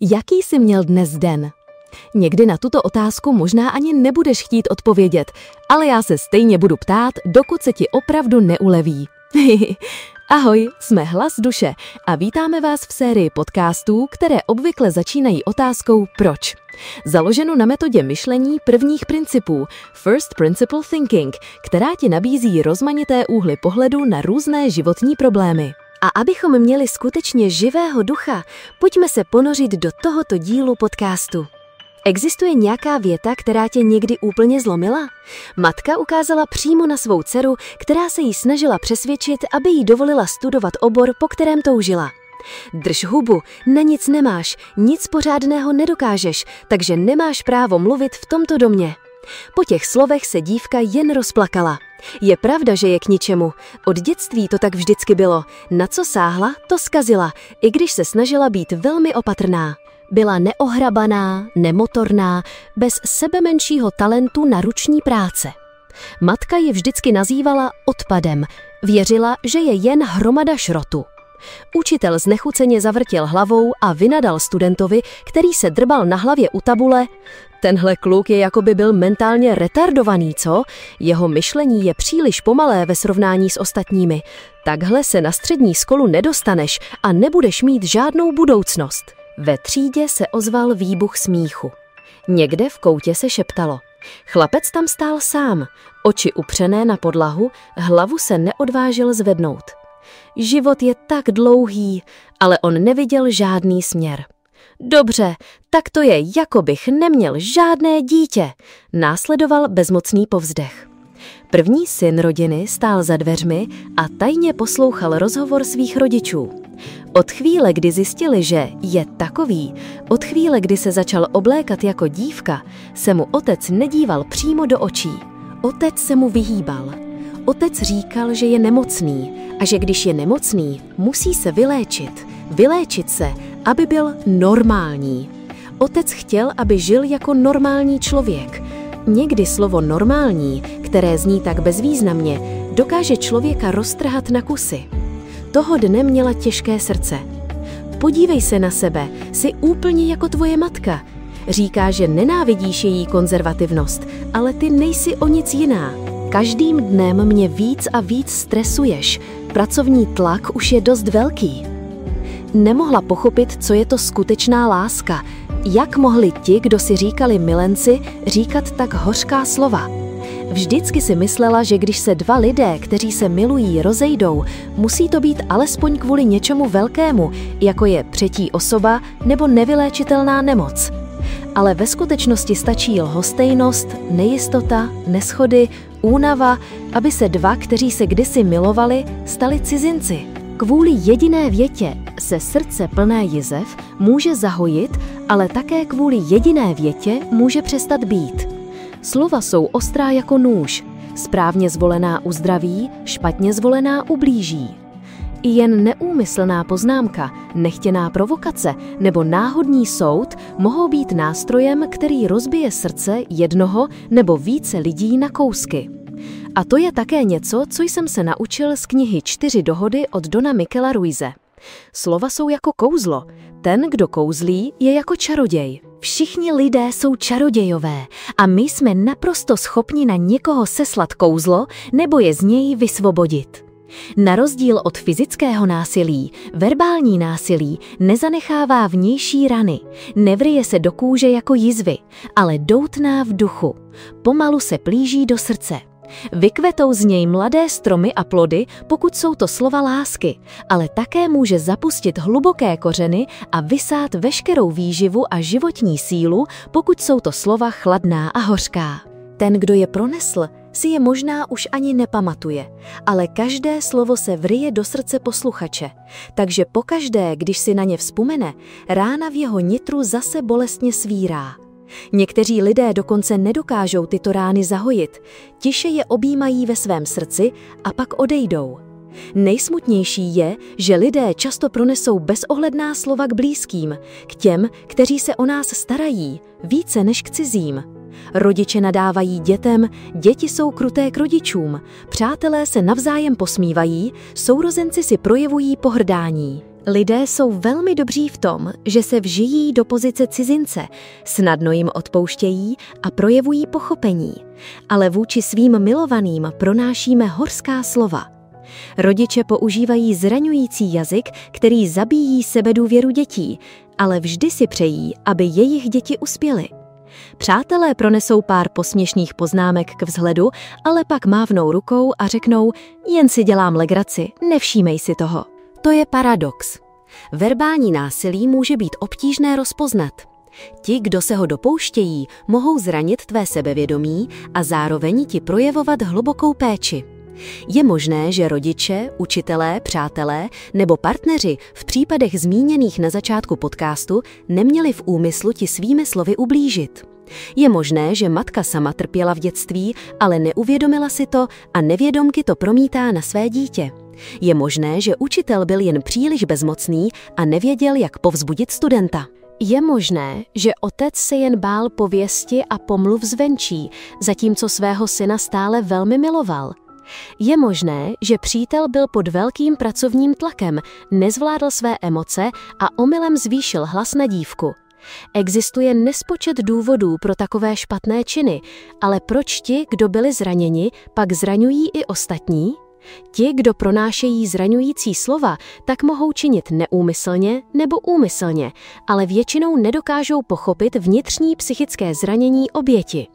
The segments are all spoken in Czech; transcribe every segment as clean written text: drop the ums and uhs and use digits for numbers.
Jaký jsi měl dnes den? Někdy na tuto otázku možná ani nebudeš chtít odpovědět, ale já se stejně budu ptát, dokud se ti opravdu neuleví. Ahoj, jsme Hlas duše a vítáme vás v sérii podcastů, které obvykle začínají otázkou proč. Založeno na metodě myšlení prvních principů, First Principle Thinking, která ti nabízí rozmanité úhly pohledu na různé životní problémy. A abychom měli skutečně živého ducha, pojďme se ponořit do tohoto dílu podcastu. Existuje nějaká věta, která tě někdy úplně zlomila? Matka ukázala přímo na svou dceru, která se jí snažila přesvědčit, aby jí dovolila studovat obor, po kterém toužila. Drž hubu, na nic nemáš, nic pořádného nedokážeš, takže nemáš právo mluvit v tomto domě. Po těch slovech se dívka jen rozplakala. Je pravda, že je k ničemu. Od dětství to tak vždycky bylo. Na co sáhla, to zkazila, i když se snažila být velmi opatrná. Byla neohrabaná, nemotorná, bez sebemenšího talentu na ruční práce. Matka ji vždycky nazývala odpadem. Věřila, že je jen hromada šrotu. Učitel znechuceně zavrtěl hlavou a vynadal studentovi, který se drbal na hlavě u tabule: tenhle kluk je jako by byl mentálně retardovaný, co? Jeho myšlení je příliš pomalé ve srovnání s ostatními. Takhle se na střední školu nedostaneš a nebudeš mít žádnou budoucnost. Ve třídě se ozval výbuch smíchu. Někde v koutě se šeptalo. Chlapec tam stál sám, oči upřené na podlahu, hlavu se neodvážil zvednout. Život je tak dlouhý, ale on neviděl žádný směr. Dobře, tak to je, jako bych neměl žádné dítě, následoval bezmocný povzdech. První syn rodiny stál za dveřmi a tajně poslouchal rozhovor svých rodičů. Od chvíle, kdy zjistili, že je takový, od chvíle, kdy se začal oblékat jako dívka, se mu otec nedíval přímo do očí. Otec se mu vyhýbal. Otec říkal, že je nemocný a že když je nemocný, musí se vyléčit. Vyléčit se, aby byl normální. Otec chtěl, aby žil jako normální člověk. Někdy slovo normální, které zní tak bezvýznamně, dokáže člověka roztrhat na kusy. Toho dne měla těžké srdce. Podívej se na sebe, jsi úplně jako tvoje matka. Říká, že nenávidíš její konzervativnost, ale ty nejsi o nic jiná. Každým dnem mě víc a víc stresuješ. Pracovní tlak už je dost velký. Nemohla pochopit, co je to skutečná láska. Jak mohli ti, kdo si říkali milenci, říkat tak hořká slova? Vždycky si myslela, že když se dva lidé, kteří se milují, rozejdou, musí to být alespoň kvůli něčemu velkému, jako je třetí osoba nebo nevyléčitelná nemoc. Ale ve skutečnosti stačí lhostejnost, nejistota, neshody, únava, aby se dva, kteří se kdysi milovali, stali cizinci. Kvůli jediné větě se srdce plné jizev může zahojit, ale také kvůli jediné větě může přestat být. Slova jsou ostrá jako nůž. Správně zvolená uzdraví, špatně zvolená ublíží. I jen neúmyslná poznámka, nechtěná provokace nebo náhodný soud mohou být nástrojem, který rozbije srdce jednoho nebo více lidí na kousky. A to je také něco, co jsem se naučil z knihy 4 dohody od Dona Michaela Ruise. Slova jsou jako kouzlo. Ten, kdo kouzlí, je jako čaroděj. Všichni lidé jsou čarodějové a my jsme naprosto schopni na někoho seslat kouzlo nebo je z něj vysvobodit. Na rozdíl od fyzického násilí, verbální násilí nezanechává vnější rany, nevryje se do kůže jako jizvy, ale doutná v duchu. Pomalu se plíží do srdce. Vykvetou z něj mladé stromy a plody, pokud jsou to slova lásky, ale také může zapustit hluboké kořeny a vysát veškerou výživu a životní sílu, pokud jsou to slova chladná a hořká. Ten, kdo je pronesl, si je možná už ani nepamatuje, ale každé slovo se vryje do srdce posluchače, takže pokaždé, když si na ně vzpomene, rána v jeho nitru zase bolestně svírá. Někteří lidé dokonce nedokážou tyto rány zahojit, tiše je objímají ve svém srdci a pak odejdou. Nejsmutnější je, že lidé často pronesou bezohledná slova k blízkým, k těm, kteří se o nás starají, více než k cizím. Rodiče nadávají dětem, děti jsou kruté k rodičům, přátelé se navzájem posmívají, sourozenci si projevují pohrdání. Lidé jsou velmi dobří v tom, že se vžijí do pozice cizince, snadno jim odpouštějí a projevují pochopení, ale vůči svým milovaným pronášíme hořká slova. Rodiče používají zraňující jazyk, který zabíjí sebedůvěru dětí, ale vždy si přejí, aby jejich děti uspěly. Přátelé pronesou pár posměšných poznámek k vzhledu, ale pak mávnou rukou a řeknou: jen si dělám legraci, nevšímej si toho. To je paradox. Verbální násilí může být obtížné rozpoznat. Ti, kdo se ho dopouštějí, mohou zranit tvé sebevědomí a zároveň ti projevovat hlubokou péči. Je možné, že rodiče, učitelé, přátelé nebo partneři v případech zmíněných na začátku podcastu neměli v úmyslu ti svými slovy ublížit. Je možné, že matka sama trpěla v dětství, ale neuvědomila si to a nevědomky to promítá na své dítě. Je možné, že učitel byl jen příliš bezmocný a nevěděl, jak povzbudit studenta. Je možné, že otec se jen bál pověsti a pomluv zvenčí, zatímco svého syna stále velmi miloval. Je možné, že přítel byl pod velkým pracovním tlakem, nezvládl své emoce a omylem zvýšil hlas na dívku. Existuje nespočet důvodů pro takové špatné činy, ale proč ti, kdo byli zraněni, pak zraňují i ostatní? Ti, kdo pronášejí zraňující slova, tak mohou činit neúmyslně nebo úmyslně, ale většinou nedokážou pochopit vnitřní psychické zranění oběti.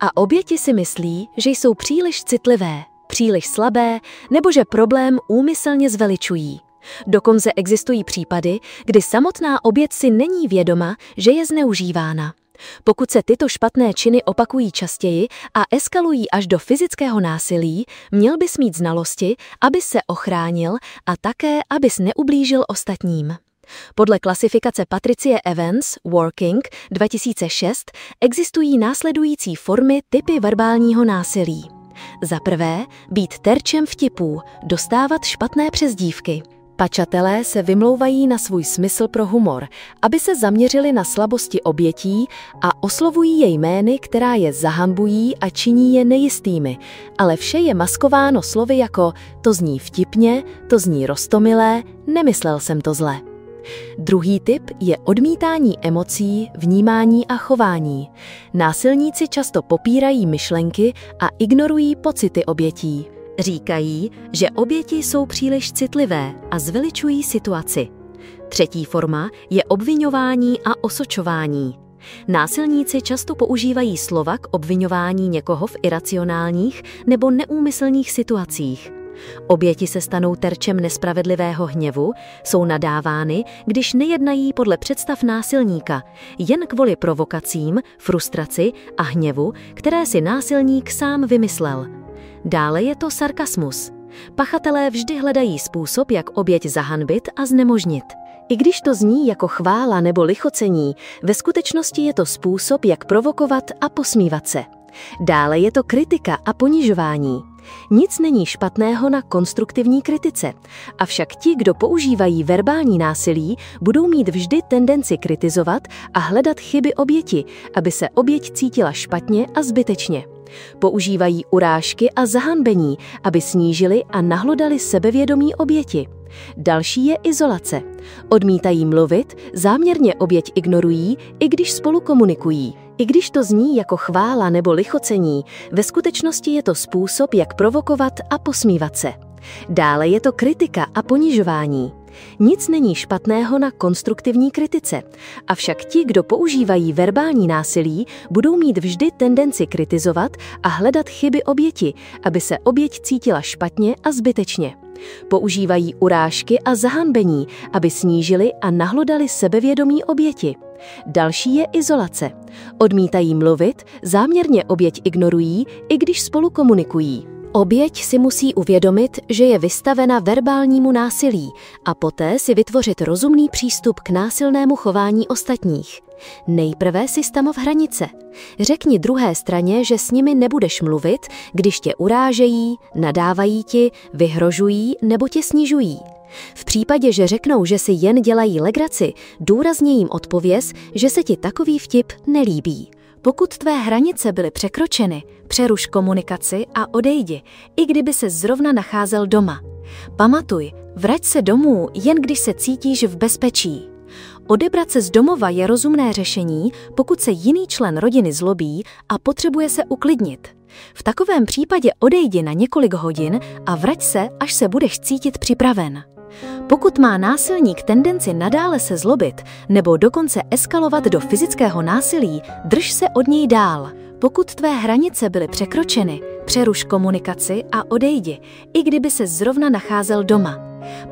A oběti si myslí, že jsou příliš citlivé, příliš slabé nebo že problém úmyslně zveličují. Dokonce existují případy, kdy samotná oběť si není vědoma, že je zneužívána. Pokud se tyto špatné činy opakují častěji a eskalují až do fyzického násilí, měl bys mít znalosti, abys se ochránil a také, abys neublížil ostatním. Podle klasifikace Patricie Evans, Working 2006, existují následující formy typy verbálního násilí. Za prvé, být terčem vtipů, dostávat špatné přezdívky. Pačatelé se vymlouvají na svůj smysl pro humor, aby se zaměřili na slabosti obětí a oslovují je jmény, která je zahanbují a činí je nejistými, ale vše je maskováno slovy jako to zní vtipně, to zní roztomilé, nemyslel jsem to zle. Druhý typ je odmítání emocí, vnímání a chování. Násilníci často popírají myšlenky a ignorují pocity obětí. Říkají, že oběti jsou příliš citlivé a zveličují situaci. Třetí forma je obviňování a osočování. Násilníci často používají slova k obviňování někoho v iracionálních nebo neúmyslných situacích. Oběti se stanou terčem nespravedlivého hněvu, jsou nadávány, když nejednají podle představ násilníka, jen kvůli provokacím, frustraci a hněvu, které si násilník sám vymyslel. Dále je to sarkasmus. Pachatelé vždy hledají způsob, jak oběť zahanbit a znemožnit. I když to zní jako chvála nebo lichocení, ve skutečnosti je to způsob, jak provokovat a posmívat se. Dále je to kritika a ponižování. Nic není špatného na konstruktivní kritice, avšak ti, kdo používají verbální násilí, budou mít vždy tendenci kritizovat a hledat chyby oběti, aby se oběť cítila špatně a zbytečně. Používají urážky a zahanbení, aby snížili a nahlodali sebevědomí oběti. Další je izolace. Odmítají mluvit, záměrně oběť ignorují, i když spolu komunikují. I když to zní jako chvála nebo lichocení, ve skutečnosti je to způsob, jak provokovat a posmívat se. Dále je to kritika a ponižování. Nic není špatného na konstruktivní kritice, avšak ti, kdo používají verbální násilí, budou mít vždy tendenci kritizovat a hledat chyby oběti, aby se oběť cítila špatně a zbytečně. Používají urážky a zahanbení, aby snížili a nahlodali sebevědomí oběti. Další je izolace. Odmítají mluvit, záměrně oběť ignorují, i když spolu komunikují. Oběť si musí uvědomit, že je vystavena verbálnímu násilí a poté si vytvořit rozumný přístup k násilnému chování ostatních. Nejprve si stanov hranice. Řekni druhé straně, že s nimi nebudeš mluvit, když tě urážejí, nadávají ti, vyhrožují nebo tě snižují. V případě, že řeknou, že si jen dělají legraci, důrazně jim odpověz, že se ti takový vtip nelíbí. Pokud tvé hranice byly překročeny, přeruš komunikaci a odejdi, i kdyby se zrovna nacházel doma. Pamatuj, vrať se domů, jen když se cítíš v bezpečí. Odebrat se z domova je rozumné řešení, pokud se jiný člen rodiny zlobí a potřebuje se uklidnit. V takovém případě odejdi na několik hodin a vrať se, až se budeš cítit připraven. Pokud má násilník tendenci nadále se zlobit nebo dokonce eskalovat do fyzického násilí, drž se od něj dál. Pokud tvé hranice byly překročeny, přeruš komunikaci a odejdi, i kdyby se zrovna nacházel doma.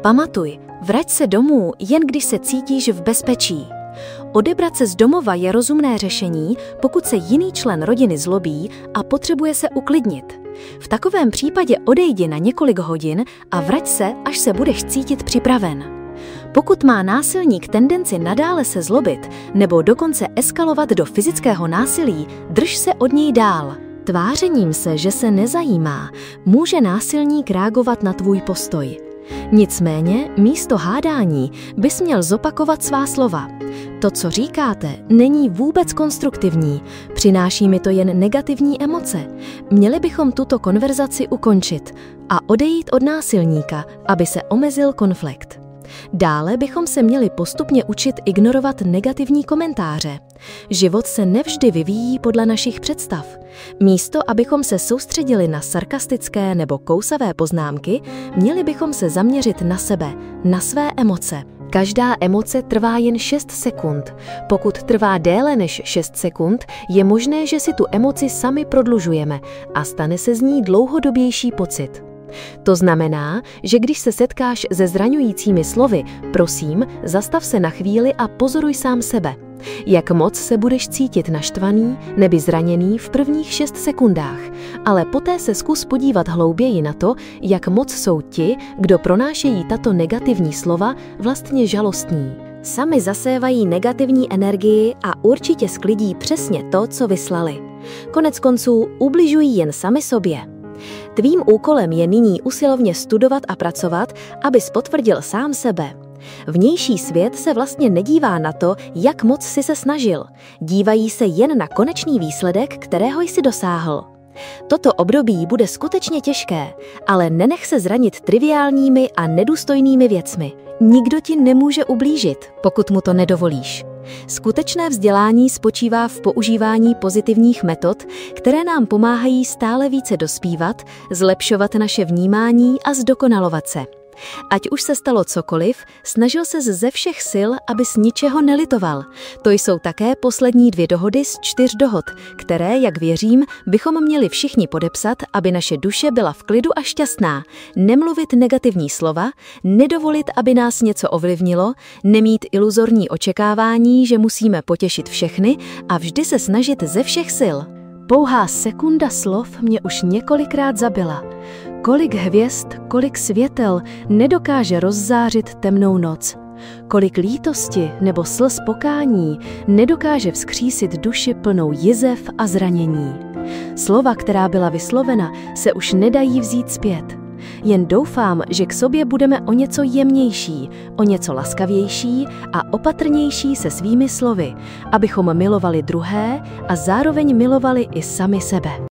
Pamatuj, vrať se domů, jen když se cítíš v bezpečí. Odebrat se z domova je rozumné řešení, pokud se jiný člen rodiny zlobí a potřebuje se uklidnit. V takovém případě odejdi na několik hodin a vrať se, až se budeš cítit připraven. Pokud má násilník tendenci nadále se zlobit nebo dokonce eskalovat do fyzického násilí, drž se od něj dál. Tvářením se, že se nezajímá, může násilník reagovat na tvůj postoj. Nicméně, místo hádání bys měl zopakovat svá slova. To, co říkáte, není vůbec konstruktivní, přináší mi to jen negativní emoce. Měli bychom tuto konverzaci ukončit a odejít od násilníka, aby se omezil konflikt. Dále bychom se měli postupně učit ignorovat negativní komentáře. Život se nevždy vyvíjí podle našich představ. Místo, abychom se soustředili na sarkastické nebo kousavé poznámky, měli bychom se zaměřit na sebe, na své emoce. Každá emoce trvá jen 6 sekund. Pokud trvá déle než 6 sekund, je možné, že si tu emoci sami prodlužujeme a stane se z ní dlouhodobější pocit. To znamená, že když se setkáš se zraňujícími slovy, prosím, zastav se na chvíli a pozoruj sám sebe. Jak moc se budeš cítit naštvaný nebo zraněný v prvních 6 sekundách, ale poté se zkus podívat hlouběji na to, jak moc jsou ti, kdo pronášejí tato negativní slova, vlastně žalostní. Sami zasévají negativní energii a určitě sklidí přesně to, co vyslali. Konec konců ubližují jen sami sobě. Tvým úkolem je nyní usilovně studovat a pracovat, abys potvrdil sám sebe. Vnější svět se vlastně nedívá na to, jak moc jsi se snažil. Dívají se jen na konečný výsledek, kterého jsi dosáhl. Toto období bude skutečně těžké, ale nenech se zranit triviálními a nedůstojnými věcmi. Nikdo ti nemůže ublížit, pokud mu to nedovolíš. Skutečné vzdělání spočívá v používání pozitivních metod, které nám pomáhají stále více dospívat, zlepšovat naše vnímání a zdokonalovat se. Ať už se stalo cokoliv, snažil ses ze všech sil, abys ničeho nelitoval. To jsou také poslední 2 dohody z 4 dohod, které, jak věřím, bychom měli všichni podepsat, aby naše duše byla v klidu a šťastná. Nemluvit negativní slova, nedovolit, aby nás něco ovlivnilo, nemít iluzorní očekávání, že musíme potěšit všechny a vždy se snažit ze všech sil. Pouhá sekunda slov mě už několikrát zabila. Kolik hvězd, kolik světel nedokáže rozzářit temnou noc. Kolik lítosti nebo slz pokání nedokáže vzkřísit duši plnou jizev a zranění. Slova, která byla vyslovena, se už nedají vzít zpět. Jen doufám, že k sobě budeme o něco jemnější, o něco laskavější a opatrnější se svými slovy, abychom milovali druhé a zároveň milovali i sami sebe.